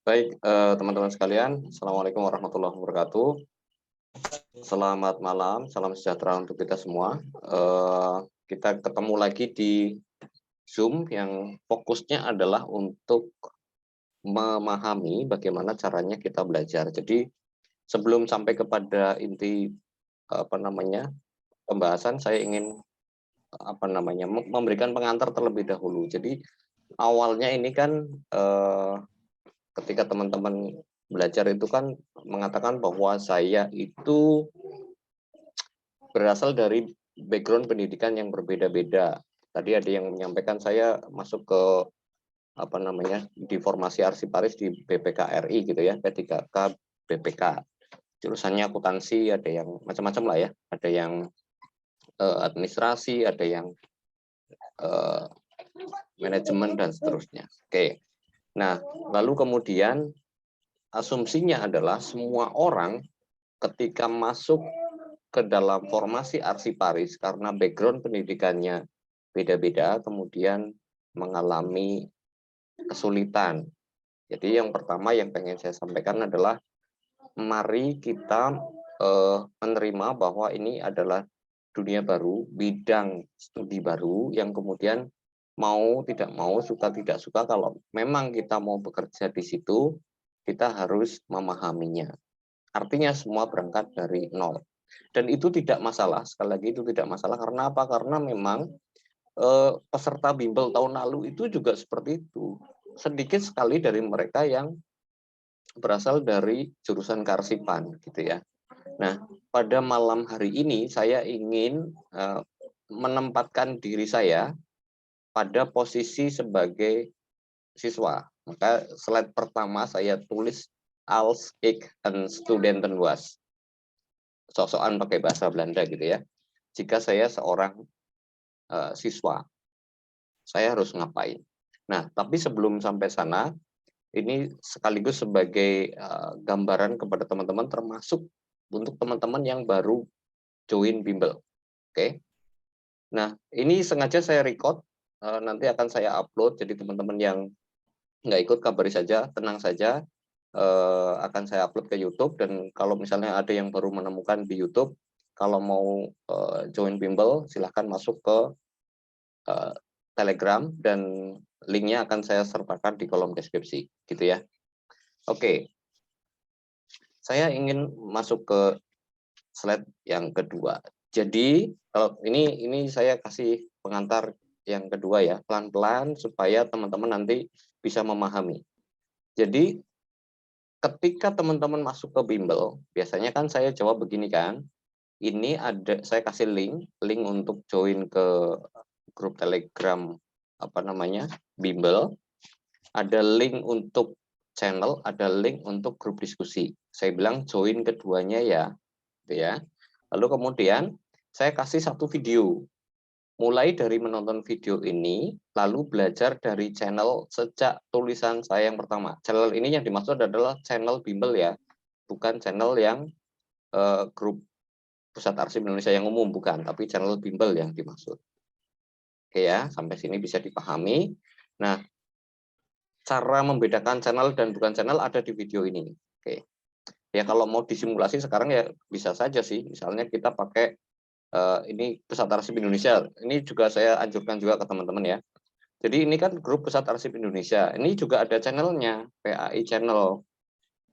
Baik, teman-teman sekalian, Assalamualaikum warahmatullahi wabarakatuh. Selamat malam, salam sejahtera untuk kita semua. Kita ketemu lagi di Zoom yang fokusnya adalah untuk memahami bagaimana caranya kita belajar. Jadi sebelum sampai kepada inti pembahasan, saya ingin memberikan pengantar terlebih dahulu. Jadi awalnya ini kan ketika teman-teman belajar itu kan mengatakan bahwa saya itu berasal dari background pendidikan yang berbeda-beda. Tadi ada yang menyampaikan saya masuk ke di formasi arsiparis di BPKRI gitu ya, P3K, BPK. Jurusannya akuntansi, ada yang macam-macam lah ya. Ada yang administrasi, ada yang manajemen dan seterusnya. Oke. Nah, lalu kemudian asumsinya adalah semua orang ketika masuk ke dalam formasi arsiparis karena background pendidikannya beda-beda, kemudian mengalami kesulitan. Jadi yang pertama yang pengen saya sampaikan adalah mari kita menerima bahwa ini adalah dunia baru, bidang studi baru yang kemudian mau tidak mau, suka tidak suka, kalau memang kita mau bekerja di situ, kita harus memahaminya. Artinya semua berangkat dari nol. Dan itu tidak masalah, sekali lagi itu tidak masalah. Karena apa? Karena memang peserta bimbel tahun lalu itu juga seperti itu. Sedikit sekali dari mereka yang berasal dari jurusan kearsipan, gitu ya. Nah, pada malam hari ini saya ingin menempatkan diri saya pada posisi sebagai siswa. Maka slide pertama saya tulis als ik een studenten was. Sok-sokan pakai bahasa Belanda gitu ya. Jika saya seorang siswa, saya harus ngapain? Nah, tapi sebelum sampai sana, ini sekaligus sebagai gambaran kepada teman-teman, termasuk untuk teman-teman yang baru join bimbel. Oke. Nah, ini sengaja saya record, nanti akan saya upload, jadi teman-teman yang nggak ikut kabari saja, tenang saja, akan saya upload ke YouTube, dan kalau misalnya ada yang baru menemukan di YouTube, kalau mau join bimbel, silahkan masuk ke Telegram, dan linknya akan saya sertakan di kolom deskripsi, gitu ya. Oke, saya ingin masuk ke slide yang kedua. Jadi ini saya kasih pengantar yang kedua ya, pelan-pelan supaya teman-teman nanti bisa memahami. Jadi ketika teman-teman masuk ke bimbel, biasanya kan saya jawab begini kan, ini ada, saya kasih link untuk join ke grup Telegram bimbel, ada link untuk channel, ada link untuk grup diskusi. Saya bilang join keduanya ya, gitu ya. Lalu kemudian saya kasih satu video. Mulai dari menonton video ini, lalu belajar dari channel sejak tulisan saya yang pertama. Channel ini yang dimaksud adalah channel bimbel ya, bukan channel yang grup Pusat Arsip Indonesia yang umum, bukan, tapi channel bimbel yang dimaksud. Oke ya, sampai sini bisa dipahami. Nah, cara membedakan channel dan bukan channel ada di video ini. Oke. Ya kalau mau disimulasi sekarang ya bisa saja sih. Misalnya kita pakai ini Pusat Arsip Indonesia. Ini juga saya anjurkan juga ke teman-teman ya. Jadi ini kan grup Pusat Arsip Indonesia. Ini juga ada channelnya, PAI Channel.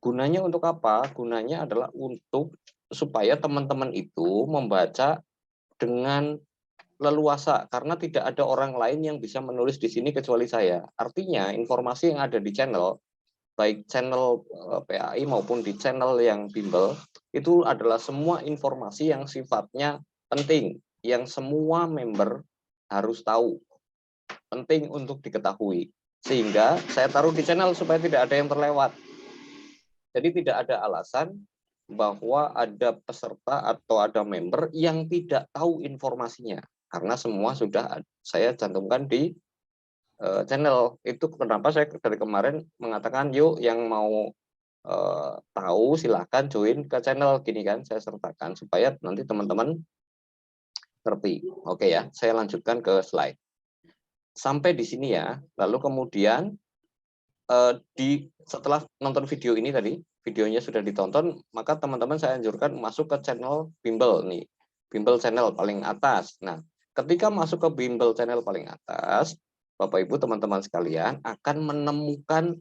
Gunanya untuk apa? Gunanya adalah untuk supaya teman-teman itu membaca dengan leluasa, karena tidak ada orang lain yang bisa menulis di sini kecuali saya. Artinya informasi yang ada di channel, baik channel PAI maupun di channel yang bimbel, itu adalah semua informasi yang sifatnya penting, yang semua member harus tahu, penting untuk diketahui. Sehingga saya taruh di channel supaya tidak ada yang terlewat. Jadi tidak ada alasan bahwa ada peserta atau ada member yang tidak tahu informasinya, karena semua sudah saya cantumkan di channel. Itu kenapa saya dari kemarin mengatakan yuk yang mau tahu silahkan join ke channel gini kan, saya sertakan supaya nanti teman-teman ngerti. Oke ya, saya lanjutkan ke slide. Sampai di sini ya, lalu kemudian setelah nonton video ini tadi, videonya sudah ditonton, maka teman-teman saya anjurkan masuk ke channel Bimbel nih, Bimbel channel paling atas. Nah, ketika masuk ke Bimbel channel paling atas, Bapak Ibu teman-teman sekalian akan menemukan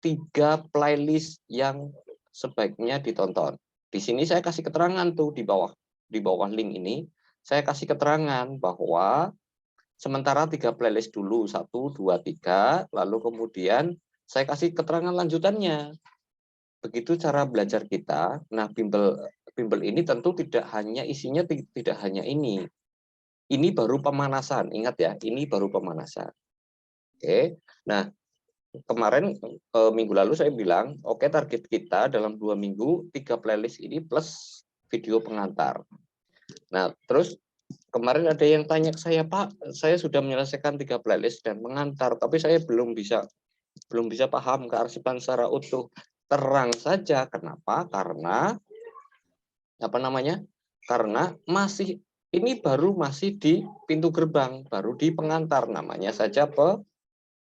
3 playlist yang sebaiknya ditonton. Di sini saya kasih keterangan tuh di bawah link ini, saya kasih keterangan bahwa sementara 3 playlist dulu, 1, 2, 3, lalu kemudian saya kasih keterangan lanjutannya. Begitu cara belajar kita. Nah, bimbel ini tentu tidak hanya isinya tidak hanya ini. Ini baru pemanasan, ingat ya, ini baru pemanasan. Oke. Nah, kemarin minggu lalu saya bilang, oke, target kita dalam 2 minggu 3 playlist ini plus video pengantar. Nah, terus kemarin ada yang tanya ke saya, Pak, saya sudah menyelesaikan 3 playlist dan mengantar, tapi saya belum bisa paham kearsipan secara utuh. Terang saja, kenapa? Karena apa namanya? Karena ini baru masih di pintu gerbang, baru di pengantar, namanya saja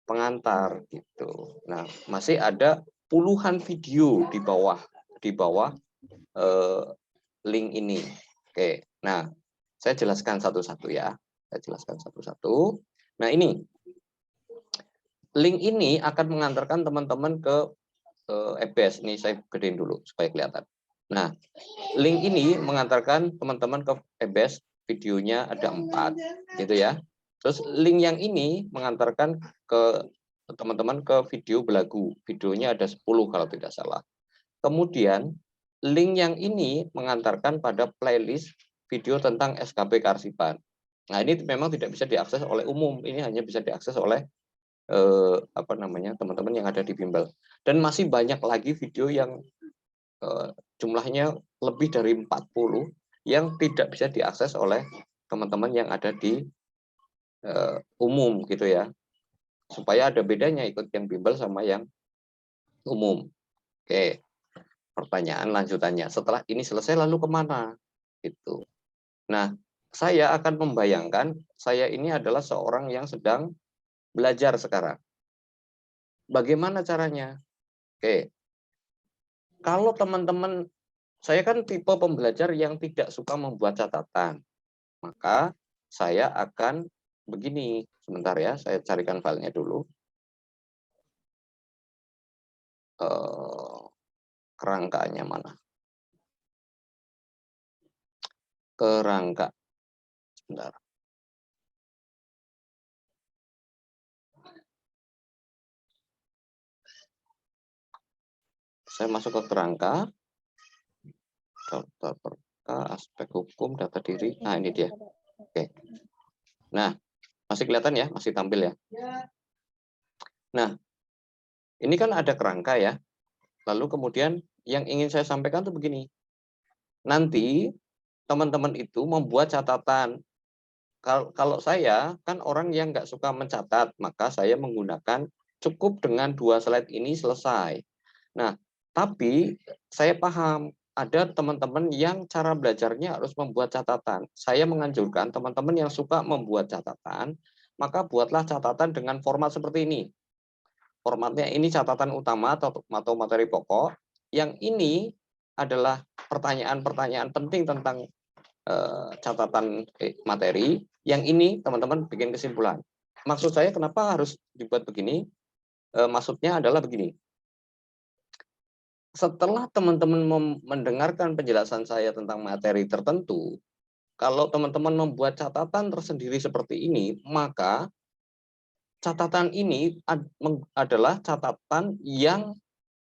pengantar gitu. Nah, masih ada puluhan video di bawah link ini. Oke. Nah, saya jelaskan satu-satu ya. Saya jelaskan satu-satu. Nah, ini link ini akan mengantarkan teman-teman ke EBS. Ini saya gedein dulu supaya kelihatan. Nah, link ini mengantarkan teman-teman ke EBS, videonya ada 4, gitu ya. Terus link yang ini mengantarkan ke teman-teman ke video belagu, videonya ada 10 kalau tidak salah. Kemudian link yang ini mengantarkan pada playlist video tentang SKB kearsipan. Nah, ini memang tidak bisa diakses oleh umum, ini hanya bisa diakses oleh teman-teman yang ada di bimbel. Dan masih banyak lagi video yang jumlahnya lebih dari 40 yang tidak bisa diakses oleh teman-teman yang ada di umum gitu ya. Supaya ada bedanya ikut yang bimbel sama yang umum. Oke, pertanyaan lanjutannya. Setelah ini selesai lalu kemana? Gitu. Nah, saya akan membayangkan saya ini adalah seorang yang sedang belajar sekarang. Bagaimana caranya? Oke, kalau teman-teman, saya kan tipe pembelajar yang tidak suka membuat catatan, maka saya akan begini. Sebentar ya, saya carikan filenya dulu. Kerangkanya mana? Kerangka. Sebentar. Saya masuk ke kerangka. Daftar perkara, aspek hukum, data diri. Nah, ini dia. Oke. Nah, masih kelihatan ya? Masih tampil ya? Nah, ini kan ada kerangka ya. Lalu kemudian yang ingin saya sampaikan tuh begini. Nanti teman-teman itu membuat catatan. Kalau saya kan orang yang nggak suka mencatat, maka saya menggunakan cukup dengan 2 slide ini selesai. Nah, tapi saya paham ada teman-teman yang cara belajarnya harus membuat catatan. Saya menganjurkan teman-teman yang suka membuat catatan, maka buatlah catatan dengan format seperti ini. Formatnya ini catatan utama atau materi pokok. Yang ini adalah pertanyaan-pertanyaan penting tentang catatan materi. Yang ini teman-teman bikin kesimpulan. Maksud saya kenapa harus dibuat begini? Maksudnya adalah begini. Setelah teman-teman mendengarkan penjelasan saya tentang materi tertentu, kalau teman-teman membuat catatan tersendiri seperti ini, maka catatan ini adalah catatan yang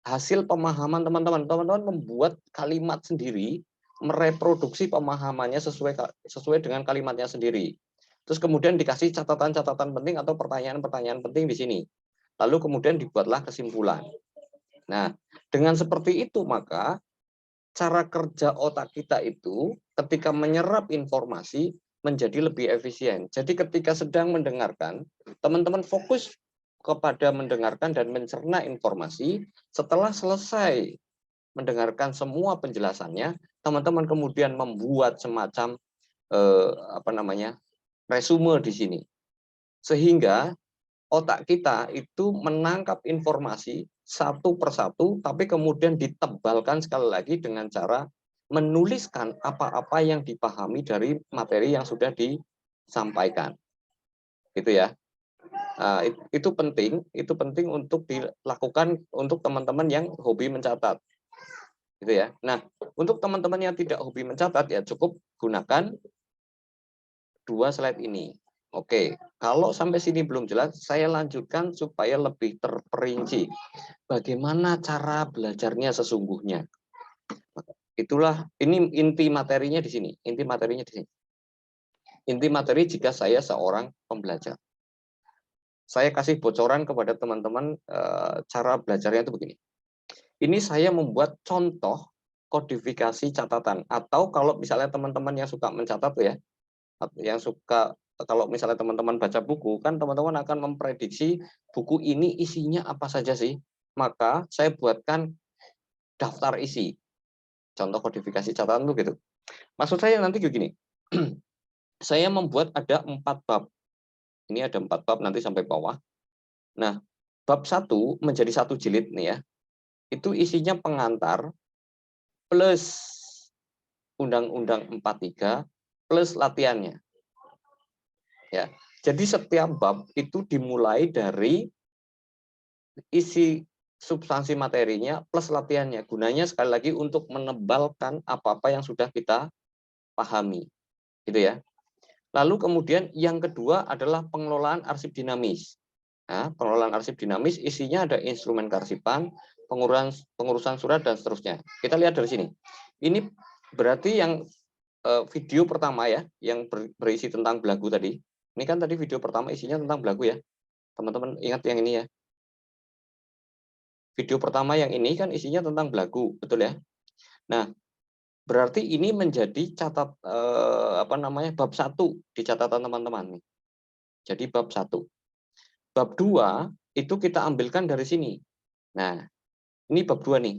hasil pemahaman teman-teman. Teman-teman membuat kalimat sendiri, mereproduksi pemahamannya sesuai dengan kalimatnya sendiri. Terus kemudian dikasih catatan-catatan penting atau pertanyaan-pertanyaan penting di sini. Lalu kemudian dibuatlah kesimpulan. Nah, dengan seperti itu maka cara kerja otak kita itu ketika menyerap informasi menjadi lebih efisien. Jadi ketika sedang mendengarkan, teman-teman fokus kepada mendengarkan dan mencerna informasi. Setelah selesai mendengarkan semua penjelasannya, teman-teman kemudian membuat semacam resume di sini. Sehingga otak kita itu menangkap informasi satu persatu, tapi kemudian ditebalkan sekali lagi dengan cara menuliskan apa-apa yang dipahami dari materi yang sudah disampaikan. Gitu ya. Nah, itu penting untuk dilakukan untuk teman-teman yang hobi mencatat. Gitu ya. Nah, untuk teman-teman yang tidak hobi mencatat ya cukup gunakan 2 slide ini. Oke, kalau sampai sini belum jelas, saya lanjutkan supaya lebih terperinci. Bagaimana cara belajarnya sesungguhnya? Itulah ini inti materinya di sini. Inti materinya di sini. Inti materi jika saya seorang pembelajar. Saya kasih bocoran kepada teman-teman cara belajarnya itu begini. Ini saya membuat contoh kodifikasi catatan, atau kalau misalnya teman-teman yang suka mencatat ya, yang suka kalau misalnya teman-teman baca buku kan teman-teman akan memprediksi buku ini isinya apa saja sih, maka saya buatkan daftar isi contoh kodifikasi catatan itu gitu. Maksud saya nanti begini, saya membuat ada 4 bab, ini ada 4 bab nanti sampai bawah. Nah, bab 1 menjadi 1 jilid nih ya, itu isinya pengantar plus Undang-Undang 43 plus latihannya. Ya. Jadi setiap bab itu dimulai dari isi substansi materinya plus latihannya. Gunanya sekali lagi untuk menebalkan apa-apa yang sudah kita pahami. Gitu ya. Lalu kemudian yang kedua adalah pengelolaan arsip dinamis. Nah, pengelolaan arsip dinamis isinya ada instrumen kearsipan, pengurusan surat dan seterusnya. Kita lihat dari sini. Ini berarti yang video pertama ya, yang berisi tentang belagu tadi. Ini kan tadi video pertama isinya tentang belagu ya. Teman-teman ingat yang ini ya. Video pertama yang ini kan isinya tentang belagu, betul ya? Nah, berarti ini menjadi bab 1 di catatan teman-teman. Jadi bab 1. Bab 2 itu kita ambilkan dari sini. Nah, ini bab 2 nih.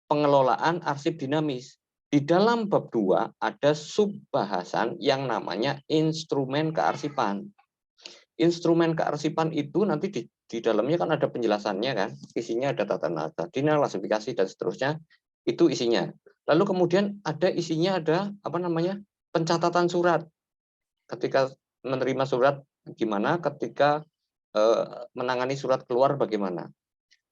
Pengelolaan arsip dinamis. Di dalam bab 2 ada subbahasan yang namanya instrumen kearsipan. Instrumen kearsipan itu nanti di dalamnya kan ada penjelasannya kan, isinya ada tata nada, klasifikasi dan seterusnya, itu isinya. Lalu kemudian ada isinya ada pencatatan surat. Ketika menerima surat gimana, ketika menangani surat keluar bagaimana.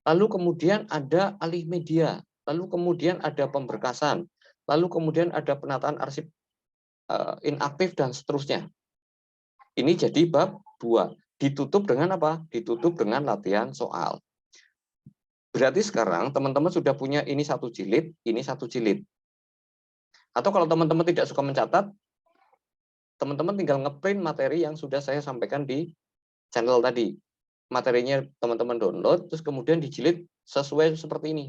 Lalu kemudian ada alih media, lalu kemudian ada pemberkasan, lalu kemudian ada penataan arsip inaktif dan seterusnya. Ini jadi bab 2. Ditutup dengan apa? Ditutup dengan latihan soal. Berarti sekarang teman-teman sudah punya ini 1 jilid, ini 1 jilid. Atau kalau teman-teman tidak suka mencatat, teman-teman tinggal ngeprint materi yang sudah saya sampaikan di channel tadi. Materinya teman-teman download, terus kemudian dijilid sesuai seperti ini.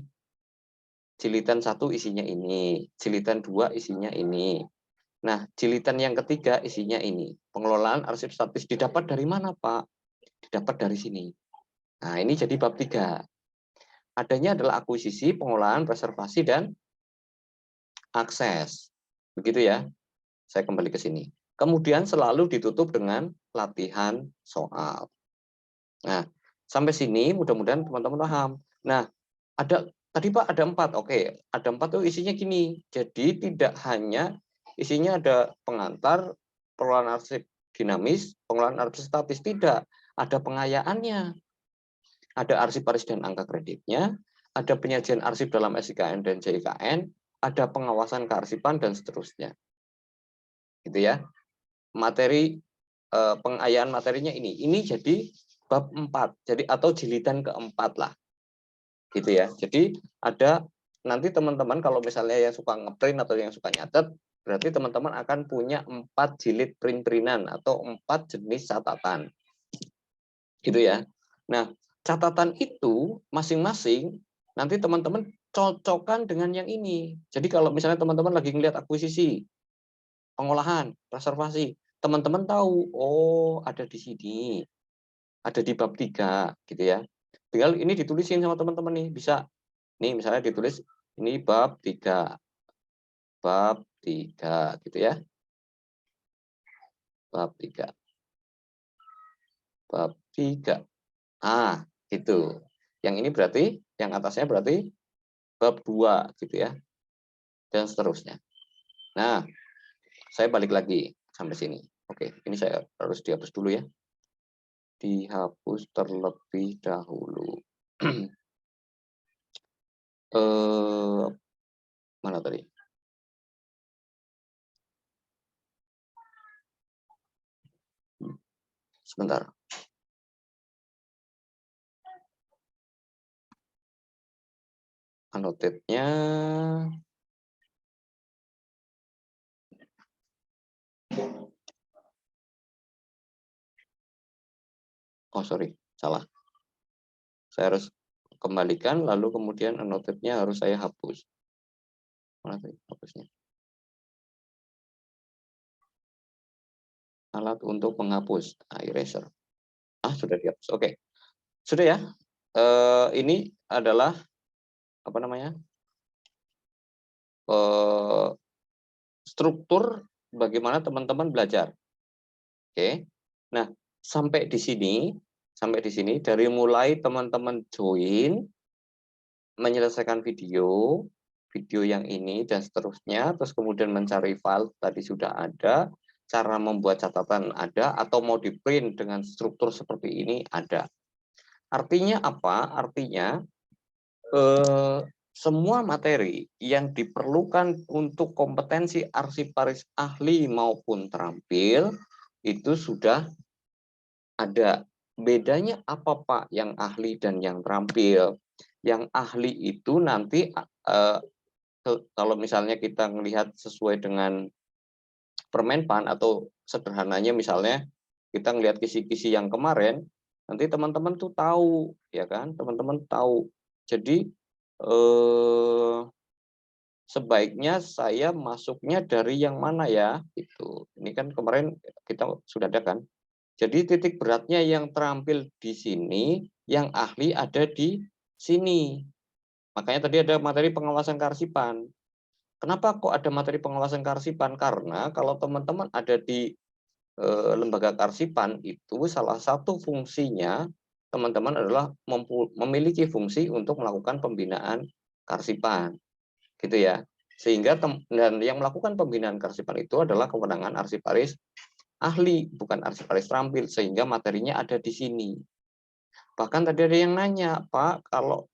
Jilidan 1 isinya ini, jilidan 2 isinya ini. Nah, jilidan yang ketiga isinya ini. Pengelolaan arsip statis didapat dari mana, Pak? Didapat dari sini. Nah, ini jadi bab 3. Adanya adalah akuisisi, pengolahan, preservasi, dan akses. Begitu ya. Saya kembali ke sini. Kemudian selalu ditutup dengan latihan soal. Nah, sampai sini mudah-mudahan teman-teman paham. Nah, tadi Pak ada 4. Oke, ada 4 tuh isinya gini. Jadi tidak hanya isinya ada pengantar, pengelolaan arsip dinamis, pengelolaan arsip statis, tidak. Ada pengayaannya. Ada arsip baris dan angka kreditnya, ada penyajian arsip dalam SIKN dan JIKN, ada pengawasan kearsipan dan seterusnya. Gitu ya. Materi pengayaan materinya ini. Ini jadi bab 4. Jadi atau jilidan keempat lah. Gitu ya. Jadi ada nanti teman-teman kalau misalnya yang suka ngeprint atau yang suka nyatet, berarti teman-teman akan punya 4 jilid print-printan atau 4 jenis catatan. Gitu ya. Nah, catatan itu masing-masing nanti teman-teman cocokkan dengan yang ini. Jadi kalau misalnya teman-teman lagi ngelihat akuisisi, pengolahan, preservasi, teman-teman tahu, oh ada di sini, ada di bab 3, gitu ya. Tinggal ini ditulisin sama teman-teman nih, bisa. Nih misalnya ditulis, ini bab 3, gitu ya. Bab 3. Ah, itu. Yang ini berarti, yang atasnya berarti bab 2 gitu ya. Dan seterusnya. Nah, saya balik lagi sampai sini. Oke, ini saya harus dihapus dulu ya. Dihapus terlebih dahulu. Mana tadi? Sebentar. Annotate-nya. Oh, sorry. Salah. Saya harus kembalikan, lalu kemudian annotate-nya harus saya hapus. Mana tadi hapusnya? Alat untuk menghapus. Eraser. Sudah dihapus. Oke. Sudah ya. Ini adalah apa namanya? Struktur bagaimana teman-teman belajar. Oke. Nah, sampai di sini dari mulai teman-teman join, menyelesaikan video yang ini dan seterusnya, terus kemudian mencari file tadi sudah ada, cara membuat catatan ada, atau mau di-print dengan struktur seperti ini ada. Artinya apa? Artinya semua materi yang diperlukan untuk kompetensi arsiparis ahli maupun terampil itu sudah ada. Bedanya apa Pak yang ahli dan yang terampil? Yang ahli itu nanti kalau misalnya kita melihat sesuai dengan Permenpan atau sederhananya misalnya kita ngelihat kisi-kisi yang kemarin, nanti teman-teman tuh tahu, ya kan? Teman-teman tahu. Jadi sebaiknya saya masuknya dari yang mana ya? Itu. Ini kan kemarin kita sudah ada kan? Jadi titik beratnya yang terampil di sini, yang ahli ada di sini. Makanya tadi ada materi pengawasan kearsipan. Kenapa kok ada materi pengawasan kearsipan? Karena kalau teman-teman ada di lembaga kearsipan itu salah satu fungsinya teman-teman adalah memiliki fungsi untuk melakukan pembinaan kearsipan, gitu ya. Sehingga dan yang melakukan pembinaan kearsipan itu adalah kewenangan arsiparis ahli, bukan arsiparis terampil, sehingga materinya ada di sini. Bahkan tadi ada yang nanya, Pak, kalau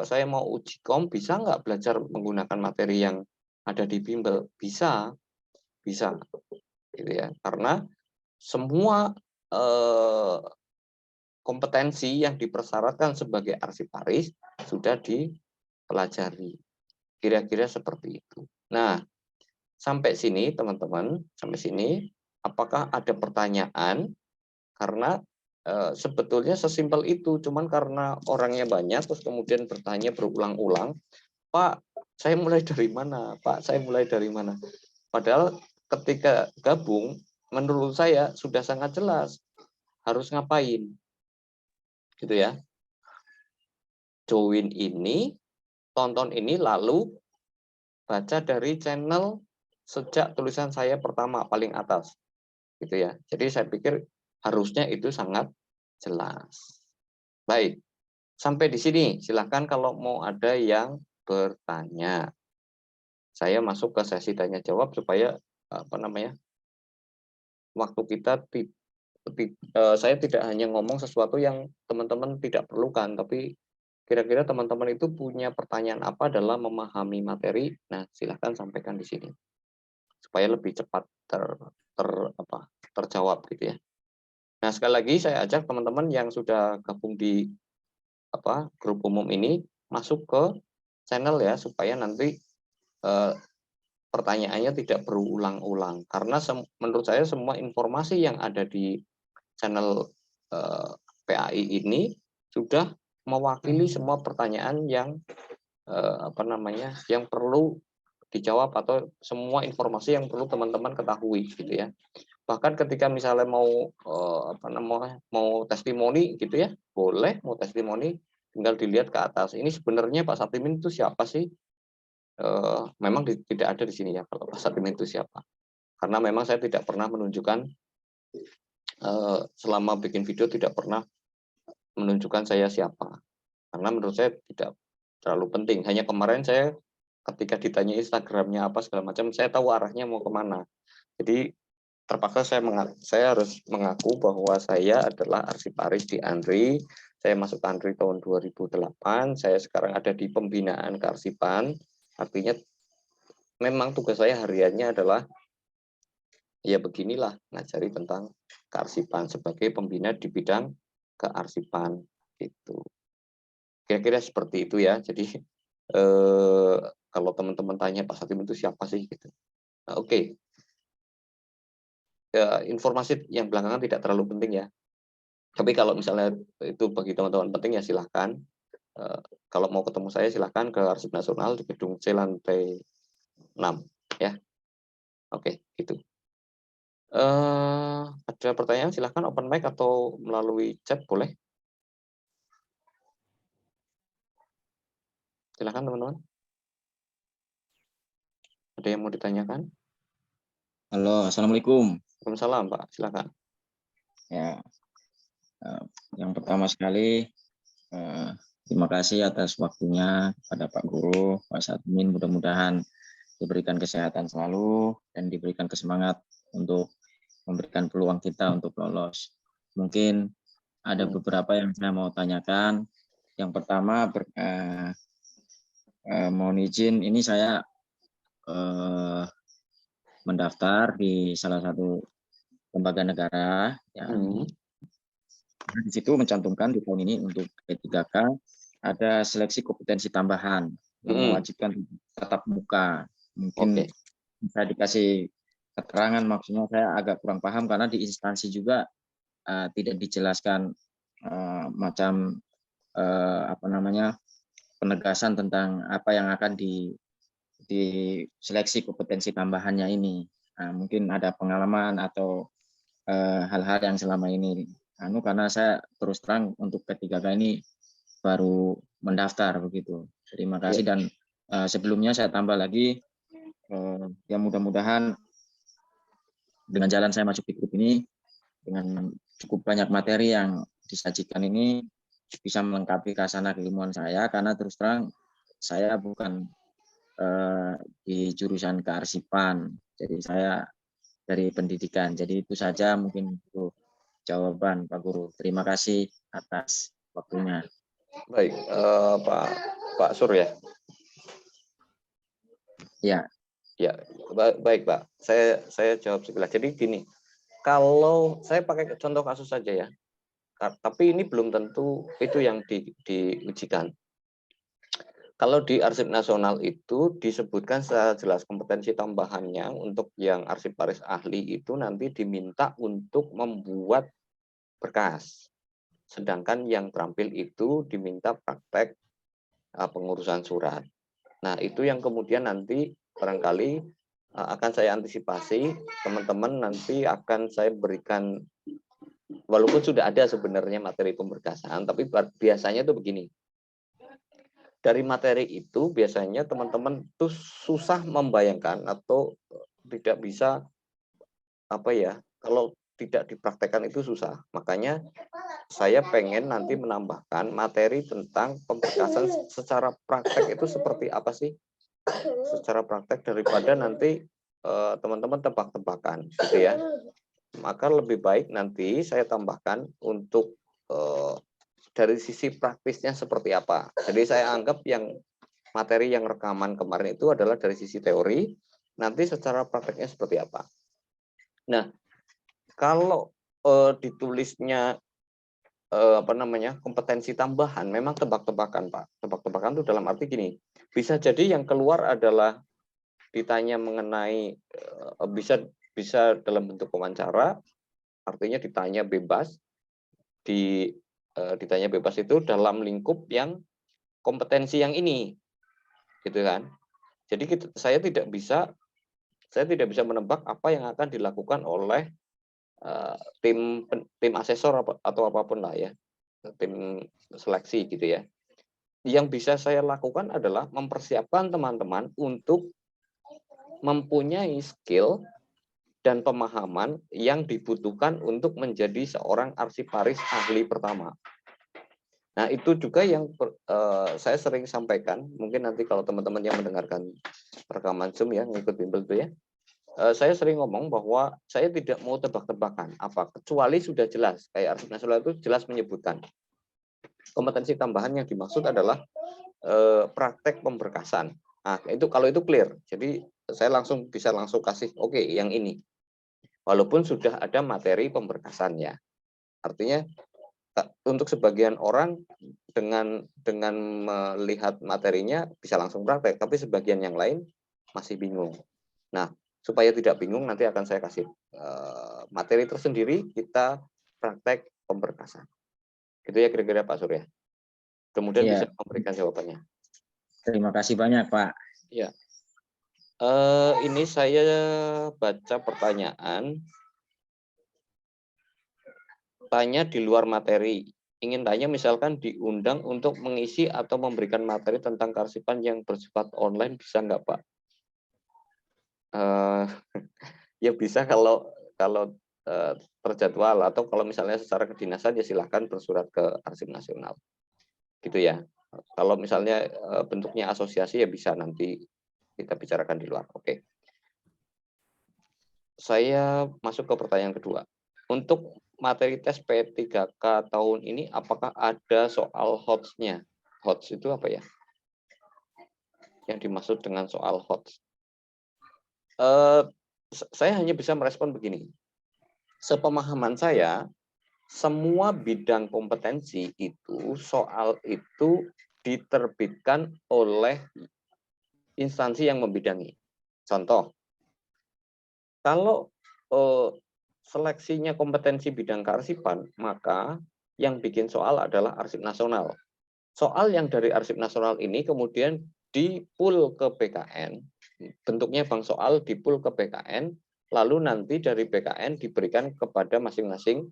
saya mau uji kom, bisa nggak belajar menggunakan materi yang ada di bimbel? Bisa, bisa, gitu ya. Karena semua kompetensi yang dipersyaratkan sebagai arsiparis sudah dipelajari. Kira-kira seperti itu. Nah, sampai sini teman-teman, sampai sini, apakah ada pertanyaan? Karena sebetulnya sesimpel itu, cuman karena orangnya banyak, terus kemudian bertanya berulang-ulang, Pak, saya mulai dari mana? Pak, saya mulai dari mana? Padahal ketika gabung, menurut saya sudah sangat jelas harus ngapain, gitu ya. Join ini, tonton ini, lalu baca dari channel sejak tulisan saya pertama paling atas, gitu ya. Jadi saya pikir harusnya itu sangat jelas. Baik, sampai di sini. Silahkan kalau mau ada yang bertanya. Saya masuk ke sesi tanya jawab supaya apa namanya waktu kita saya tidak hanya ngomong sesuatu yang teman-teman tidak perlukan, tapi kira-kira teman-teman itu punya pertanyaan apa dalam memahami materi. Nah, silahkan sampaikan di sini supaya lebih cepat terjawab gitu ya. Nah, sekali lagi saya ajak teman-teman yang sudah gabung di grup umum ini masuk ke channel ya supaya nanti pertanyaannya tidak berulang-ulang, karena menurut saya semua informasi yang ada di channel PAI ini sudah mewakili semua pertanyaan yang yang perlu dijawab atau semua informasi yang perlu teman-teman ketahui gitu ya. Bahkan ketika misalnya mau mau testimoni gitu ya, boleh mau testimoni tinggal dilihat ke atas. Ini sebenarnya Pak Satimin itu siapa sih? Memang tidak ada di sini ya kalau Pak Satimin itu siapa. Karena memang saya tidak pernah menunjukkan selama bikin video tidak pernah menunjukkan saya siapa. Karena menurut saya tidak terlalu penting. Hanya kemarin saya ketika ditanya Instagramnya apa segala macam, saya tahu arahnya mau kemana. Jadi terpaksa saya harus mengaku bahwa saya adalah arsiparis di ANRI. Saya masuk ANRI tahun 2008. Saya sekarang ada di pembinaan kearsipan. Artinya memang tugas saya hariannya adalah ya beginilah, ngajari tentang kearsipan sebagai pembina di bidang kearsipan gitu. Kira-kira seperti itu ya. Jadi kalau teman-teman tanya Pak Satim itu siapa sih gitu. Nah, oke. Ya, informasi yang belakangan tidak terlalu penting ya. Tapi kalau misalnya itu bagi teman-teman penting ya silahkan. Kalau mau ketemu saya silahkan ke Arsip Nasional di gedung C lantai 6 ya. Oke, gitu. Ada pertanyaan silahkan open mic atau melalui chat boleh. Silahkan teman-teman. Ada yang mau ditanyakan? Halo, assalamualaikum. Waalaikumsalam Pak, silakan. Ya, yang pertama sekali terima kasih atas waktunya kepada Pak Guru, Pak Satmin. Mudah-mudahan diberikan kesehatan selalu dan diberikan kesemangat untuk memberikan peluang kita untuk lolos. Mungkin ada beberapa yang saya mau tanyakan. Yang pertama, mohon izin, ini saya mendaftar di salah satu lembaga negara. Ya. Di situ mencantumkan di tahun ini untuk P3K ada seleksi kompetensi tambahan yang mewajibkan tatap muka. Mungkin bisa dikasih keterangan, maksudnya saya agak kurang paham karena di instansi juga tidak dijelaskan macam apa namanya penegasan tentang apa yang akan di seleksi kompetensi tambahannya ini. Mungkin ada pengalaman atau hal-hal yang selama ini karena saya terus terang untuk P3K ini baru mendaftar begitu. Terima kasih dan sebelumnya saya tambah lagi ya mudah-mudahan dengan jalan saya masuk di grup ini dengan cukup banyak materi yang disajikan ini bisa melengkapi khazanah keilmuan saya karena terus terang saya bukan di jurusan kearsipan. Jadi saya dari pendidikan. Jadi itu saja mungkin itu jawaban Pak Guru. Terima kasih atas waktunya. Baik, Pak Sur ya. Ya. Ya, baik Pak. Saya jawab sebelah. Jadi gini, kalau saya pakai contoh kasus saja ya. Tapi ini belum tentu itu yang diujikan. Kalau di Arsip Nasional itu disebutkan secara jelas kompetensi tambahannya untuk yang arsiparis ahli itu nanti diminta untuk membuat berkas. Sedangkan yang terampil itu diminta praktek pengurusan surat. Nah, itu yang kemudian nanti barangkali akan saya antisipasi, teman-teman nanti akan saya berikan, walaupun sudah ada sebenarnya materi pemberkasan, tapi biasanya itu begini. Dari materi itu biasanya teman-teman tuh susah membayangkan atau tidak bisa kalau tidak dipraktekkan itu susah. Makanya saya pengen nanti menambahkan materi tentang pemberkasan secara praktek itu seperti apa sih? Secara praktek daripada nanti teman-teman tebak-tebakan gitu ya. Maka lebih baik nanti saya tambahkan untuk dari sisi praktisnya seperti apa. Jadi saya anggap yang materi yang rekaman kemarin itu adalah dari sisi teori, nanti secara prakteknya seperti apa. Nah, kalau ditulisnya kompetensi tambahan, memang tebak-tebakan Pak. Tebak-tebakan itu dalam arti gini, bisa jadi yang keluar adalah ditanya mengenai bisa dalam bentuk wawancara, artinya ditanya bebas, ditanya bebas itu dalam lingkup yang kompetensi yang ini, gitu kan? Jadi saya tidak bisa menebak apa yang akan dilakukan oleh tim asesor atau apapun lah ya, tim seleksi gitu ya. Yang bisa saya lakukan adalah mempersiapkan teman-teman untuk mempunyai skill dan pemahaman yang dibutuhkan untuk menjadi seorang arsiparis ahli pertama. Nah, itu juga yang saya sering sampaikan, mungkin nanti kalau teman-teman yang mendengarkan rekaman Zoom ya, ngikut bimbel itu ya, saya sering ngomong bahwa saya tidak mau tebak-tebakan apa, kecuali sudah jelas, kayak arsip nasional itu jelas menyebutkan. Kompetensi tambahan yang dimaksud adalah praktek pemberkasan. Nah, itu kalau itu clear, jadi saya bisa langsung kasih, oke, yang ini. Walaupun sudah ada materi pemberkasannya. Artinya untuk sebagian orang dengan melihat materinya bisa langsung praktek, tapi sebagian yang lain masih bingung. Nah, supaya tidak bingung, nanti akan saya kasih materi tersendiri, kita praktek pemberkasan. Gitu ya kira-kira Pak Surya. Kemudian Ya, bisa memberikan jawabannya. terima kasih banyak Pak. Ya, ini saya baca pertanyaan. Tanya di luar materi. Ingin tanya misalkan diundang untuk mengisi atau memberikan materi tentang kearsipan yang bersifat online, bisa nggak Pak? Ya bisa kalau terjadwal, atau kalau misalnya secara kedinasan ya silahkan bersurat ke Arsip Nasional. Gitu ya. Kalau misalnya bentuknya asosiasi ya bisa nanti kita bicarakan di luar. Oke. Saya masuk ke pertanyaan kedua. Untuk materi tes P3K tahun ini, apakah ada soal HOTS-nya? HOTS itu apa ya? Yang dimaksud dengan soal HOTS. Saya hanya bisa merespon begini. Sepemahaman saya, semua bidang kompetensi itu, soal itu diterbitkan oleh instansi yang membidangi. Contoh, kalau seleksinya kompetensi bidang kearsipan, maka yang bikin soal adalah Arsip Nasional. Soal yang dari Arsip Nasional ini kemudian dipul ke BKN, bentuknya bank soal dipul ke BKN, lalu nanti dari BKN diberikan kepada masing-masing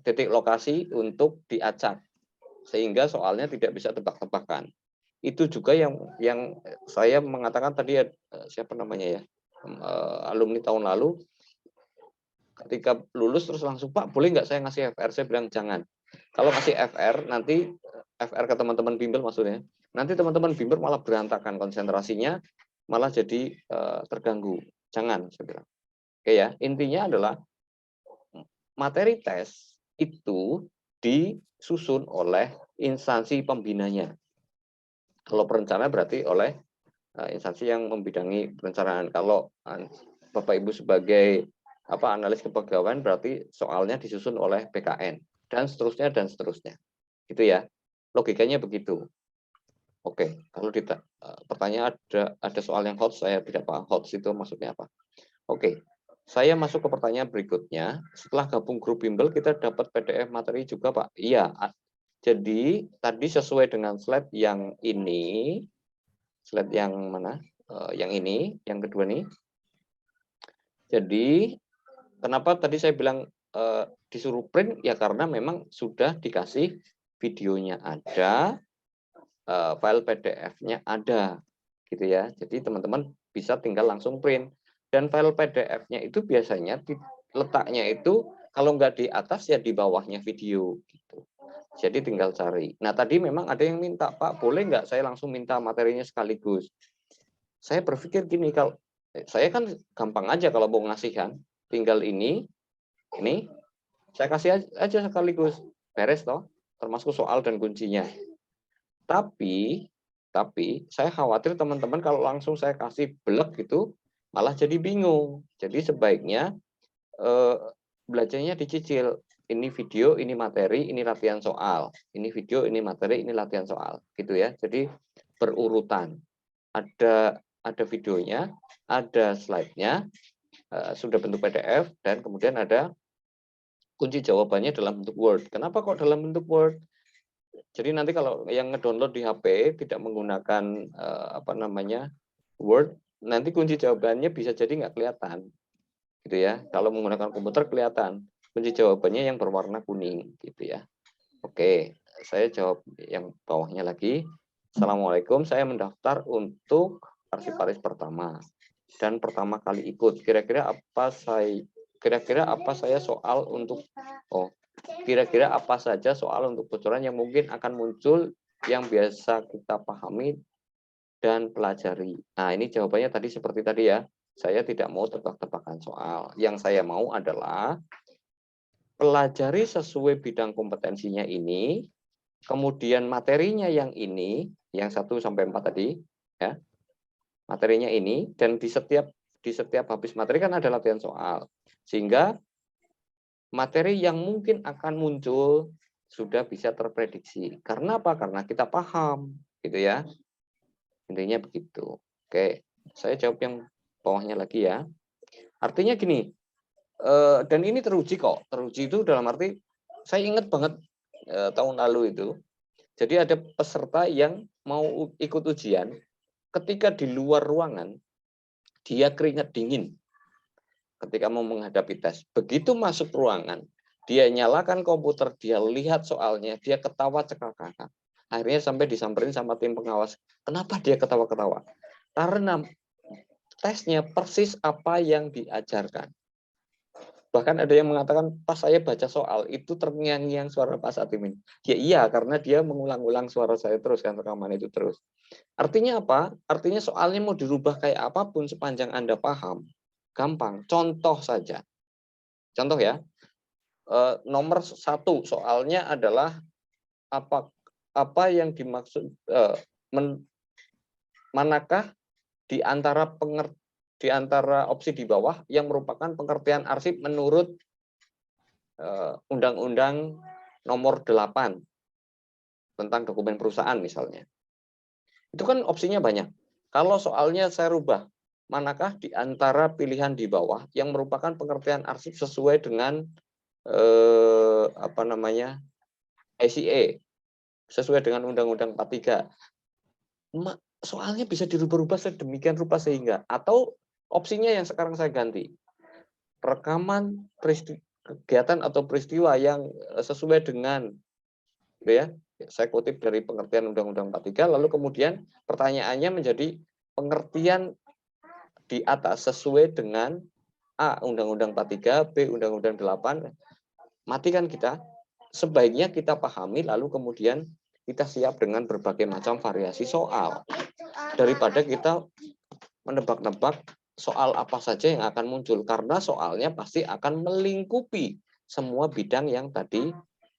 titik lokasi untuk diacak, sehingga soalnya tidak bisa tebak-tebakan. Itu juga yang saya mengatakan tadi, siapa namanya ya, alumni tahun lalu, ketika lulus terus langsung, Pak boleh nggak saya ngasih FR? Saya bilang jangan. Kalau ngasih FR, nanti FR ke teman-teman bimbel maksudnya, nanti teman-teman bimbel malah berantakan konsentrasinya, malah jadi terganggu. Jangan, saya bilang. Oke ya, intinya adalah materi tes itu disusun oleh instansi pembinanya. Kalau perencana berarti oleh instansi yang membidangi perencanaan. Kalau Bapak Ibu sebagai analis kepegawaian, berarti soalnya disusun oleh BKN dan seterusnya, gitu ya, logikanya begitu. Oke, kalau pertanyaan ada soal yang HOTS, saya tidak paham HOTS itu maksudnya apa. Oke, saya masuk ke pertanyaan berikutnya. Setelah gabung grup bimbel, kita dapat PDF materi juga Pak? Iya, jadi tadi sesuai dengan slide yang ini, slide yang mana, yang ini, yang kedua nih. Jadi kenapa tadi saya bilang disuruh print, ya karena memang sudah dikasih videonya ada, file PDF-nya ada, gitu ya. Jadi teman-teman bisa tinggal langsung print. Dan file PDF-nya itu biasanya letaknya itu kalau nggak di atas ya di bawahnya video, gitu. Jadi tinggal cari. Nah tadi memang ada yang minta, Pak boleh nggak saya langsung minta materinya sekaligus? Saya berpikir gini, kalau saya kan gampang aja kalau mau ngasih kan, tinggal ini saya kasih aja sekaligus, beres toh, termasuk soal dan kuncinya. Tapi saya khawatir teman-teman kalau langsung saya kasih blek gitu, malah jadi bingung. Jadi sebaiknya belajarnya dicicil. Ini video, ini materi, ini latihan soal. Ini video, ini materi, ini latihan soal. Gitu ya. Jadi berurutan. Ada videonya, ada slide-nya, sudah bentuk PDF, dan kemudian ada kunci jawabannya dalam bentuk Word. Kenapa kok dalam bentuk Word? Jadi nanti kalau yang ngedownload di HP tidak menggunakan Word, nanti kunci jawabannya bisa jadi nggak kelihatan, gitu ya. Kalau menggunakan komputer kelihatan kunci jawabannya yang berwarna kuning, gitu ya. Oke, saya jawab yang bawahnya lagi. Assalamualaikum, saya mendaftar untuk arsiparis pertama dan pertama kali ikut. Kira-kira apa saya soal untuk kira-kira apa saja soal untuk bocoran yang mungkin akan muncul yang biasa kita pahami dan pelajari. Nah, ini jawabannya tadi seperti tadi ya. Saya tidak mau tebak-tebakan soal. Yang saya mau adalah pelajari sesuai bidang kompetensinya ini, kemudian materinya yang ini, yang 1 sampai 4 tadi, ya. Materinya ini, dan di setiap habis materi kan ada latihan soal. Sehingga materi yang mungkin akan muncul sudah bisa terprediksi. Karena apa? Karena kita paham, gitu ya. Intinya begitu. Oke, saya jawab yang bawahnya lagi ya. Artinya gini, dan ini teruji kok. Teruji itu dalam arti, saya ingat banget tahun lalu itu. Jadi ada peserta yang mau ikut ujian, ketika di luar ruangan, dia keringat dingin ketika mau menghadapi tes. Begitu masuk ruangan, dia nyalakan komputer, dia lihat soalnya, dia ketawa cekak-kakak. Akhirnya sampai disamperin sama tim pengawas. Kenapa dia ketawa-ketawa? Karena tesnya persis apa yang diajarkan. Bahkan ada yang mengatakan, pas saya baca soal, itu terngiang-ngiang suara Pak Satimin. Ya iya, karena dia mengulang-ulang suara saya terus, kan rekaman itu terus. Artinya apa? Artinya soalnya mau dirubah kayak apapun sepanjang Anda paham, gampang. Contoh saja. Contoh ya, nomor 1 soalnya adalah apa yang dimaksud, manakah di antara opsi di bawah yang merupakan pengertian arsip menurut Undang-Undang nomor 8 tentang dokumen perusahaan misalnya. Itu kan opsinya banyak. Kalau soalnya saya rubah, manakah di antara pilihan di bawah yang merupakan pengertian arsip sesuai dengan ICE, sesuai dengan Undang-Undang 43. Soalnya bisa dirubah-rubah sedemikian rupa sehingga, atau opsinya yang sekarang saya ganti, rekaman kegiatan atau peristiwa yang sesuai dengan, ya, saya kutip dari pengertian Undang-Undang 43, lalu kemudian pertanyaannya menjadi pengertian di atas sesuai dengan A, Undang-Undang 43, B, Undang-Undang 8, mati kan kita. Sebaiknya kita pahami, lalu kemudian kita siap dengan berbagai macam variasi soal. Daripada kita menebak-nebak soal apa saja yang akan muncul, karena soalnya pasti akan melingkupi semua bidang yang tadi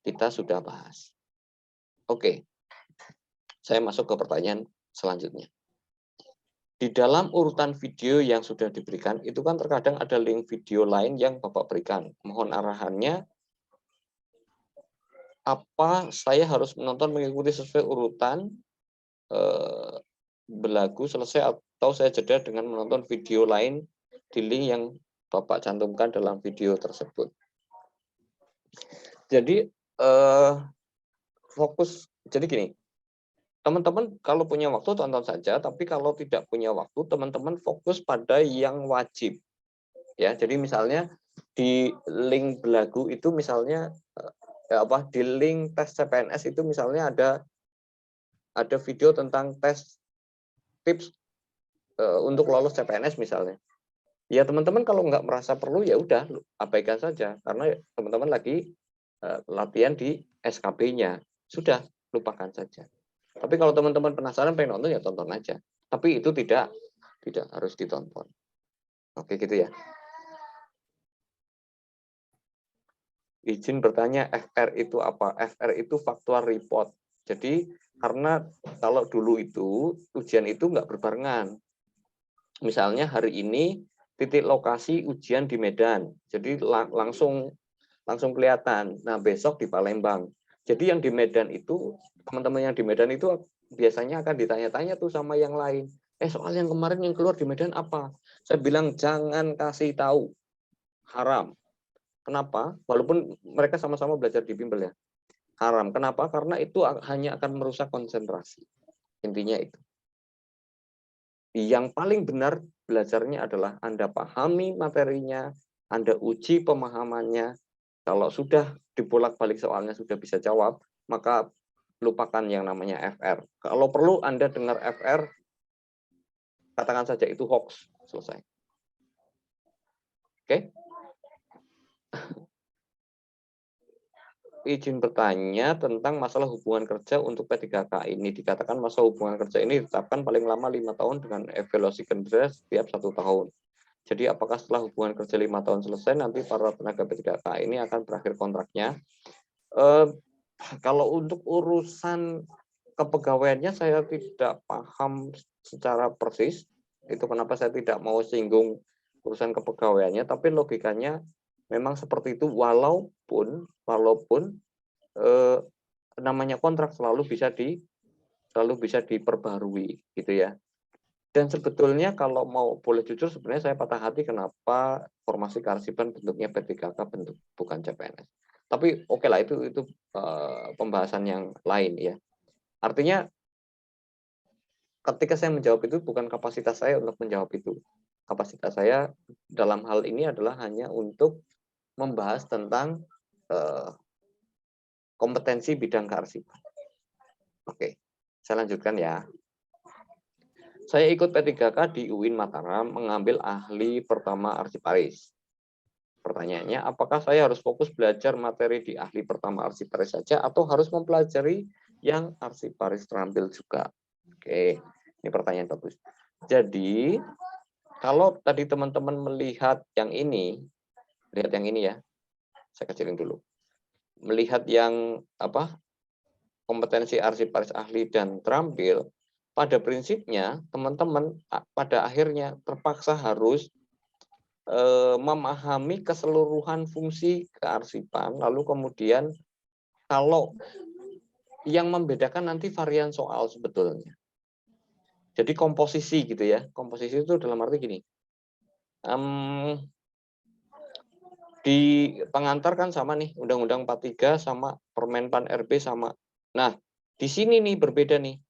kita sudah bahas. Oke, saya masuk ke pertanyaan selanjutnya. Di dalam urutan video yang sudah diberikan, itu kan terkadang ada link video lain yang Bapak berikan. Mohon arahannya, apa saya harus menonton mengikuti sesuai urutan berlagu selesai, atau saya jeda dengan menonton video lain di link yang Bapak cantumkan dalam video tersebut. Jadi fokus, jadi gini, teman-teman kalau punya waktu tonton saja, tapi kalau tidak punya waktu, teman-teman fokus pada yang wajib. Ya, jadi misalnya di link belagu itu misalnya di link tes CPNS itu misalnya ada video tentang tes tips untuk lolos CPNS misalnya. Ya teman-teman kalau nggak merasa perlu ya udah abaikan saja, karena teman-teman lagi latihan di SKB-nya. Sudah, lupakan saja. Tapi kalau teman-teman penasaran pengen nonton ya tonton aja. Tapi itu tidak harus ditonton. Oke gitu ya. Izin bertanya, FR itu apa? FR itu faktual report. Jadi karena kalau dulu itu ujian itu nggak berbarengan. Misalnya hari ini titik lokasi ujian di Medan. Jadi langsung kelihatan. Nah, besok di Palembang. Jadi yang di Medan itu, teman-teman yang di Medan itu biasanya akan ditanya-tanya tuh sama yang lain. Soal yang kemarin yang keluar di Medan apa? Saya bilang jangan kasih tahu. Haram. Kenapa? Walaupun mereka sama-sama belajar di bimbel ya. Haram. Kenapa? Karena itu hanya akan merusak konsentrasi. Intinya itu. Yang paling benar belajarnya adalah Anda pahami materinya, Anda uji pemahamannya. Kalau sudah dibolak-balik soalnya sudah bisa jawab, maka lupakan yang namanya FR. Kalau perlu Anda dengar FR, katakan saja itu hoax. Selesai. Oke? izin bertanya tentang masalah hubungan kerja untuk P3K ini. Dikatakan masa hubungan kerja ini ditetapkan paling lama 5 tahun dengan evaluasi kinerja setiap 1 tahun. Jadi apakah setelah hubungan kerja 5 tahun selesai, nanti para tenaga P3K ini akan berakhir kontraknya? Kalau untuk urusan kepegawaiannya saya tidak paham secara persis. Itu kenapa saya tidak mau singgung urusan kepegawaiannya, tapi logikanya memang seperti itu, walaupun namanya kontrak selalu bisa diperbarui gitu ya. Dan sebetulnya kalau mau boleh jujur, sebenarnya saya patah hati kenapa formasi kearsipan bentuknya P3K bentuk bukan CPNS. Tapi oke lah, itu pembahasan yang lain ya. Artinya ketika saya menjawab itu, bukan kapasitas saya untuk menjawab itu. Kapasitas saya dalam hal ini adalah hanya untuk membahas tentang kompetensi bidang kearsipan. Oke, saya lanjutkan ya. Saya ikut P3K di UIN Mataram mengambil ahli pertama arsiparis. Pertanyaannya, apakah saya harus fokus belajar materi di ahli pertama arsiparis saja atau harus mempelajari yang arsiparis terampil juga? Oke, ini pertanyaan bagus. Jadi, kalau tadi teman-teman melihat yang ini, lihat yang ini ya. Saya kecilin dulu. Melihat yang kompetensi arsiparis ahli dan terampil, pada prinsipnya teman-teman pada akhirnya terpaksa harus memahami keseluruhan fungsi kearsipan, lalu kemudian kalau yang membedakan nanti varian soal sebetulnya. Jadi komposisi gitu ya, komposisi itu dalam arti gini, di pengantar kan sama nih, Undang-Undang 43 sama Permenpan RB sama. Nah, di sini nih berbeda nih.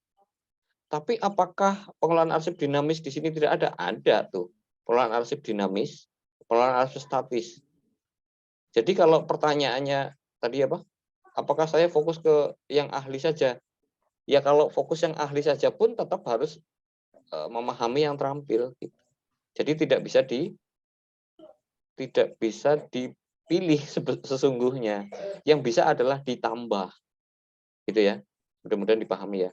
Tapi apakah pengelolaan arsip dinamis di sini tidak ada? Ada tuh. Pengelolaan arsip dinamis, pengelolaan arsip statis. Jadi kalau pertanyaannya tadi apakah saya fokus ke yang ahli saja? Ya kalau fokus yang ahli saja pun tetap harus memahami yang terampil. Gitu. Jadi tidak bisa dipilih sesungguhnya. Yang bisa adalah ditambah. Gitu ya. Mudah-mudahan dipahami ya.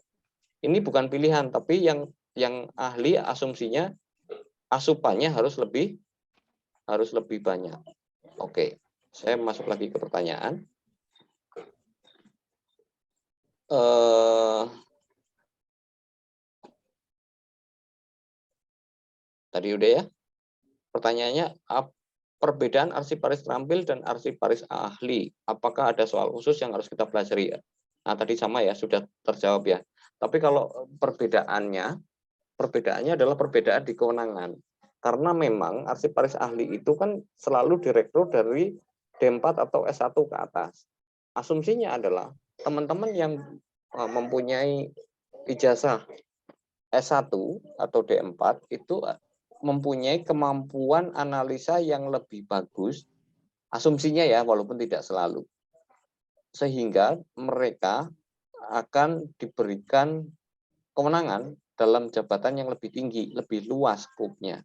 Ini bukan pilihan, tapi yang ahli asumsinya asupannya harus lebih banyak. Oke, saya masuk lagi ke pertanyaan. Tadi udah ya. Pertanyaannya, perbedaan arsiparis terampil dan arsiparis ahli. Apakah ada soal khusus yang harus kita pelajari? Nah, tadi sama ya, sudah terjawab ya. Tapi kalau perbedaannya adalah perbedaan di kewenangan. Karena memang arsiparis ahli itu kan selalu direkrut dari D4 atau S1 ke atas. Asumsinya adalah teman-teman yang mempunyai ijazah S1 atau D4 itu mempunyai kemampuan analisa yang lebih bagus, asumsinya ya, walaupun tidak selalu. Sehingga mereka akan diberikan kewenangan dalam jabatan yang lebih tinggi, lebih luas skupnya.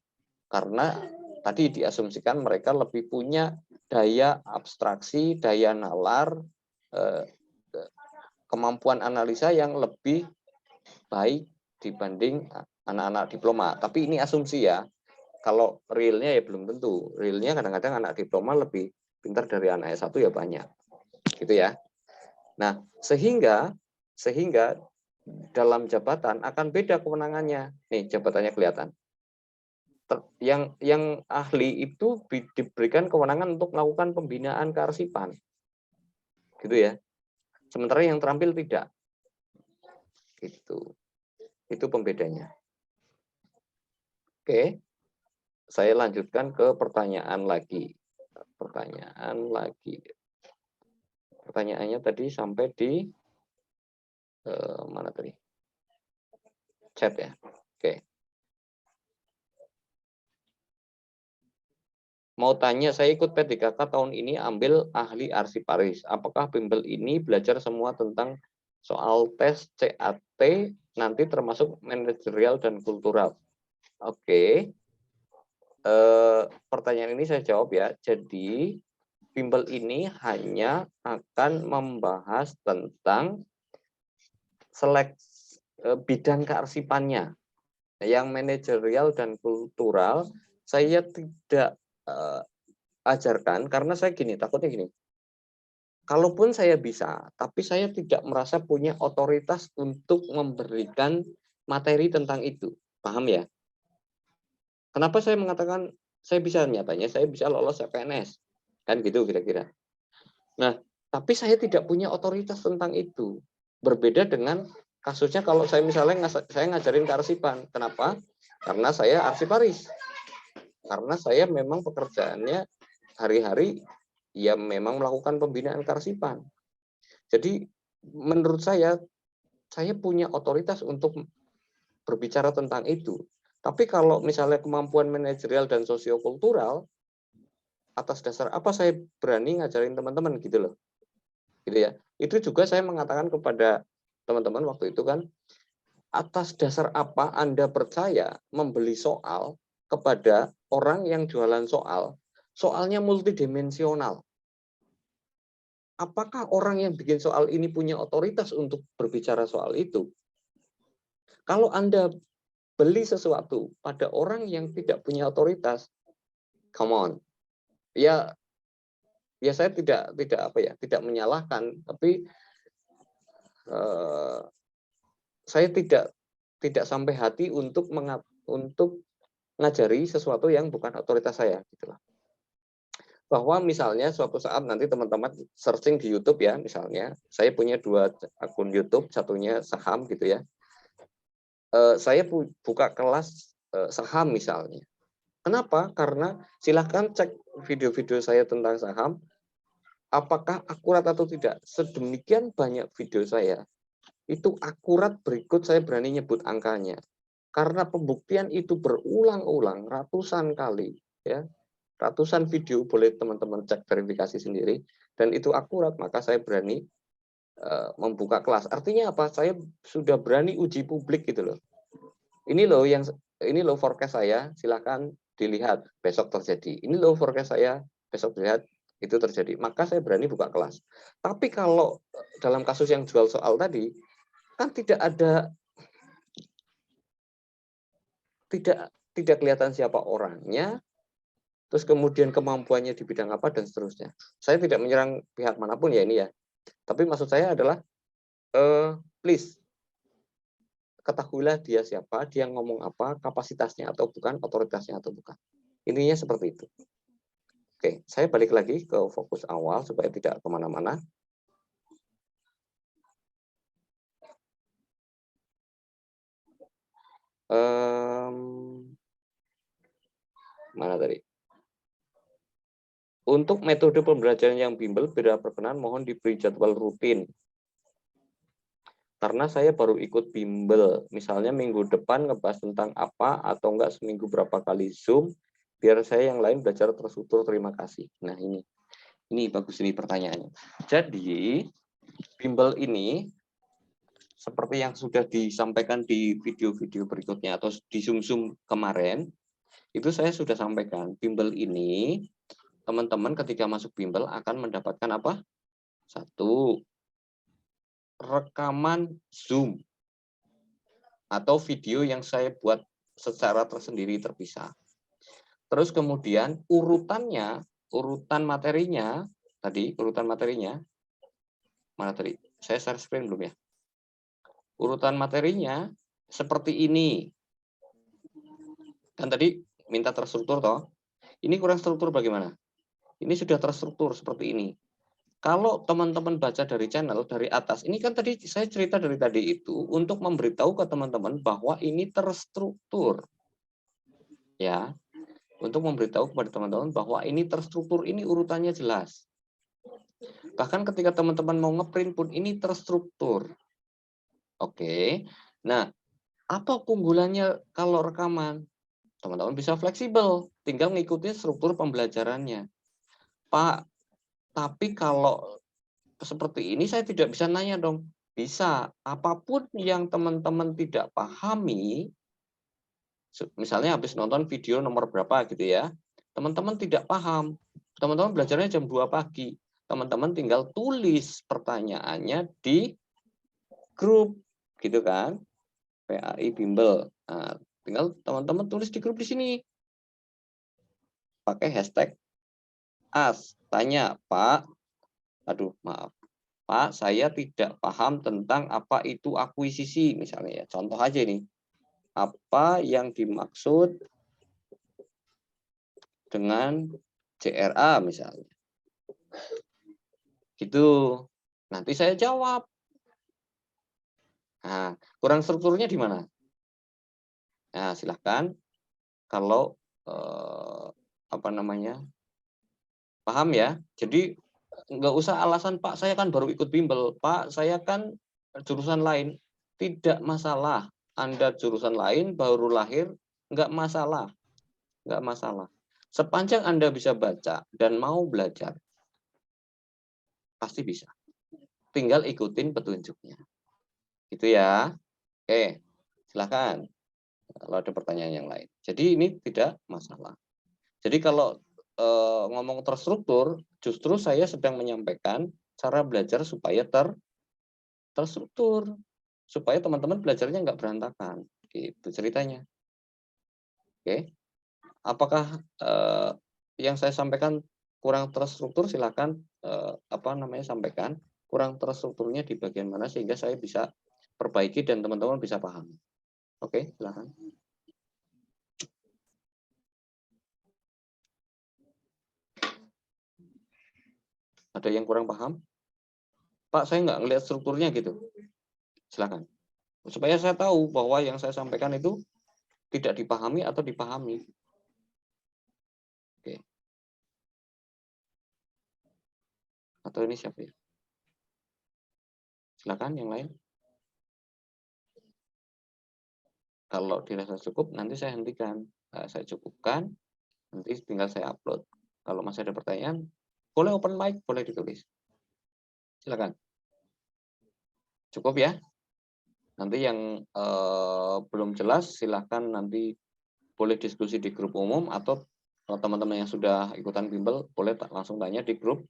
Karena tadi diasumsikan mereka lebih punya daya abstraksi, daya nalar, kemampuan analisa yang lebih baik dibanding anak-anak diploma. Tapi ini asumsi ya. Kalau realnya ya belum tentu. Realnya kadang-kadang anak diploma lebih pintar dari anak S1 ya banyak. Gitu ya. Nah, sehingga dalam jabatan akan beda kewenangannya. Nih, jabatannya kelihatan. Yang ahli itu diberikan kewenangan untuk melakukan pembinaan kearsipan. Gitu ya. Sementara yang terampil tidak. Gitu. Itu pembedanya. Oke. Saya lanjutkan ke pertanyaan lagi. Pertanyaannya tadi sampai di mana tadi? Chat ya. Oke. Mau tanya, saya ikut P3K tahun ini ambil ahli arsiparis. Apakah bimbel ini belajar semua tentang soal tes CAT nanti termasuk manajerial dan kultural? Oke. Pertanyaan ini saya jawab ya. Jadi bimbel ini hanya akan membahas tentang bidang kearsipannya. Yang manajerial dan kultural saya tidak ajarkan karena saya takutnya gini. Kalaupun saya bisa, tapi saya tidak merasa punya otoritas untuk memberikan materi tentang itu. Paham ya? Kenapa saya mengatakan saya bisa, nyatanya saya bisa lolos CPNS. Kan gitu kira-kira. Nah, tapi saya tidak punya otoritas tentang itu. Berbeda dengan kasusnya kalau saya misalnya saya ngajarin kearsipan. Kenapa? Karena saya arsiparis. Karena saya memang pekerjaannya hari-hari ya memang melakukan pembinaan kearsipan. Jadi menurut saya punya otoritas untuk berbicara tentang itu. Tapi kalau misalnya kemampuan manajerial dan sosiokultural, atas dasar apa saya berani ngajarin teman-teman gitu loh. Gitu ya. Itu juga saya mengatakan kepada teman-teman waktu itu kan, atas dasar apa Anda percaya membeli soal kepada orang yang jualan soal, soalnya multidimensional. Apakah orang yang bikin soal ini punya otoritas untuk berbicara soal itu? Kalau Anda beli sesuatu pada orang yang tidak punya otoritas, come on. Ya saya tidak menyalahkan, tapi saya tidak sampai hati untuk ngajari sesuatu yang bukan otoritas saya, gitulah. Bahwa misalnya suatu saat nanti teman-teman searching di YouTube ya, misalnya saya punya 2 akun YouTube, satunya saham gitu ya. Saya buka kelas saham misalnya. Kenapa? Karena silahkan cek video-video saya tentang saham, apakah akurat atau tidak. Sedemikian banyak video saya, itu akurat berikut saya berani nyebut angkanya. Karena pembuktian itu berulang-ulang, ratusan kali. Ya, ratusan video, boleh teman-teman cek verifikasi sendiri, dan itu akurat, maka saya berani membuka kelas. Artinya apa? Saya sudah berani uji publik gitu loh. Ini loh forecast saya, silakan dilihat besok terjadi. Ini loh forecast saya, besok dilihat itu terjadi. Maka saya berani buka kelas. Tapi kalau dalam kasus yang jual soal tadi, kan tidak kelihatan siapa orangnya, terus kemudian kemampuannya di bidang apa, dan seterusnya. Saya tidak menyerang pihak manapun ya ini ya. Tapi maksud saya adalah, please, ketahuilah dia siapa, dia ngomong apa, kapasitasnya atau bukan, otoritasnya atau bukan. Intinya seperti itu. Oke, saya balik lagi ke fokus awal supaya tidak kemana-mana. Mana tadi? Untuk metode pembelajaran yang bimbel, bila berkenan mohon diberi jadwal rutin. Karena saya baru ikut bimbel, misalnya minggu depan ngebahas tentang apa, atau enggak seminggu berapa kali Zoom, biar saya yang lain belajar terstruktur, terima kasih. Nah ini bagus ini pertanyaannya. Jadi, bimbel ini, seperti yang sudah disampaikan di video-video berikutnya, atau di Zoom-Zoom kemarin, itu saya sudah sampaikan, bimbel ini, teman-teman ketika masuk bimbel akan mendapatkan apa? 1, rekaman Zoom atau video yang saya buat secara tersendiri terpisah. Terus kemudian urutan materinya, mana tadi? Saya share screen belum ya? Urutan materinya seperti ini. Kan tadi minta terstruktur toh? Ini kurang struktur bagaimana? Ini sudah terstruktur seperti ini. Kalau teman-teman baca dari channel, dari atas, ini kan tadi saya cerita dari tadi itu untuk memberitahu ke teman-teman bahwa ini terstruktur. Ya, untuk memberitahu kepada teman-teman bahwa ini terstruktur, ini urutannya jelas. Bahkan ketika teman-teman mau ngeprint pun ini terstruktur. Oke, nah apa keunggulannya kalau rekaman? Teman-teman bisa fleksibel, tinggal ngikutin struktur pembelajarannya. Pak, tapi kalau seperti ini saya tidak bisa nanya dong. Bisa, apapun yang teman-teman tidak pahami, misalnya habis nonton video nomor berapa gitu ya, teman-teman tidak paham, teman-teman belajarnya jam 2 pagi. Teman-teman tinggal tulis pertanyaannya di grup, gitu kan? PAI Bimbel. Nah, tinggal teman-teman tulis di grup di sini. Pakai hashtag AS. Tanya, Pak, aduh maaf, Pak, saya tidak paham tentang apa itu akuisisi, misalnya ya. Contoh aja nih. Apa yang dimaksud dengan CRA misalnya. Gitu. Nanti saya jawab. Nah, kurang strukturnya di mana? Nah, silahkan kalau apa namanya, paham ya. Jadi nggak usah alasan, Pak, saya kan baru ikut bimbel, Pak, saya kan jurusan lain. Tidak masalah. Anda jurusan lain, baru lahir, nggak masalah. Nggak masalah. Sepanjang Anda bisa baca dan mau belajar, pasti bisa. Tinggal ikutin petunjuknya. Gitu ya. Oke, silakan. Kalau ada pertanyaan yang lain. Jadi ini tidak masalah. Jadi kalau ngomong terstruktur, justru saya sedang menyampaikan cara belajar supaya terstruktur. Supaya teman-teman belajarnya nggak berantakan. Gitu ceritanya. Oke. Apakah yang saya sampaikan kurang terstruktur? Silakan apa namanya, sampaikan kurang terstrukturnya di bagian mana sehingga saya bisa perbaiki dan teman-teman bisa paham. Oke, silakan. Ada yang kurang paham? Pak, saya nggak ngelihat strukturnya gitu. Silakan. Supaya saya tahu bahwa yang saya sampaikan itu tidak dipahami atau dipahami. Oke. Atau ini siapa ya? Silakan yang lain. Kalau dirasa cukup, nanti saya hentikan. Saya cukupkan, nanti tinggal saya upload. Kalau masih ada pertanyaan, boleh open mic, boleh ditulis. Silakan. Cukup ya. Nanti yang belum jelas, silakan nanti boleh diskusi di grup umum, atau kalau teman-teman yang sudah ikutan bimbel, boleh langsung tanya di grup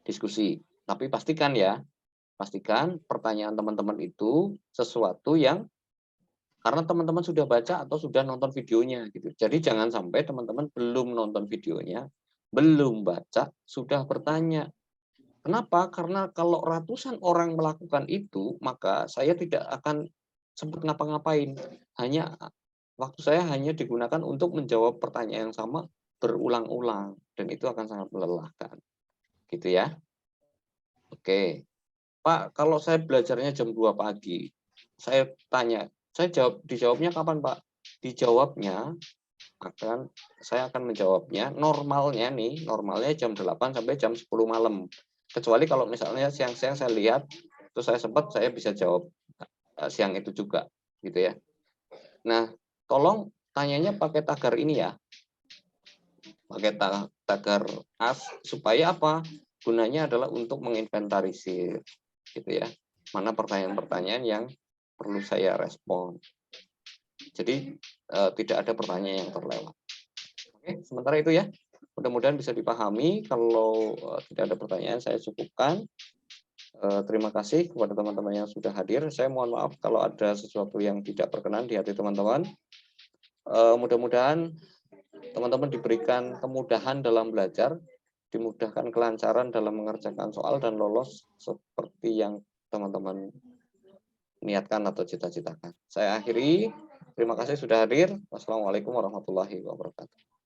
diskusi. Tapi pastikan ya, pastikan pertanyaan teman-teman itu sesuatu yang karena teman-teman sudah baca atau sudah nonton videonya gitu. Jadi jangan sampai teman-teman belum nonton videonya, belum baca, sudah bertanya. Kenapa? Karena kalau ratusan orang melakukan itu, maka saya tidak akan sempat ngapa-ngapain. Waktu saya hanya digunakan untuk menjawab pertanyaan yang sama berulang-ulang, dan itu akan sangat melelahkan. Gitu ya. Oke. Pak, kalau saya belajarnya jam 2 pagi, saya tanya, dijawabnya kapan, Pak? Dijawabnya saya akan menjawabnya normalnya jam 8 sampai jam 10 malam. Kecuali kalau misalnya siang-siang saya lihat, terus saya sempat, saya bisa jawab siang itu juga, gitu ya. Nah, tolong tanyanya pakai tagar ini ya. Pakai tagar AS, supaya apa? Gunanya adalah untuk menginventarisir, gitu ya. Mana pertanyaan-pertanyaan yang perlu saya respon. Jadi tidak ada pertanyaan yang terlewat. Oke, sementara itu ya. Mudah-mudahan bisa dipahami. Kalau tidak ada pertanyaan, saya cukupkan. Terima kasih kepada teman-teman yang sudah hadir. Saya mohon maaf kalau ada sesuatu yang tidak berkenan di hati teman-teman. Mudah-mudahan teman-teman diberikan kemudahan dalam belajar, dimudahkan kelancaran dalam mengerjakan soal, dan lolos seperti yang teman-teman niatkan atau cita-citakan. Saya akhiri. Terima kasih sudah hadir. Wassalamualaikum warahmatullahi wabarakatuh.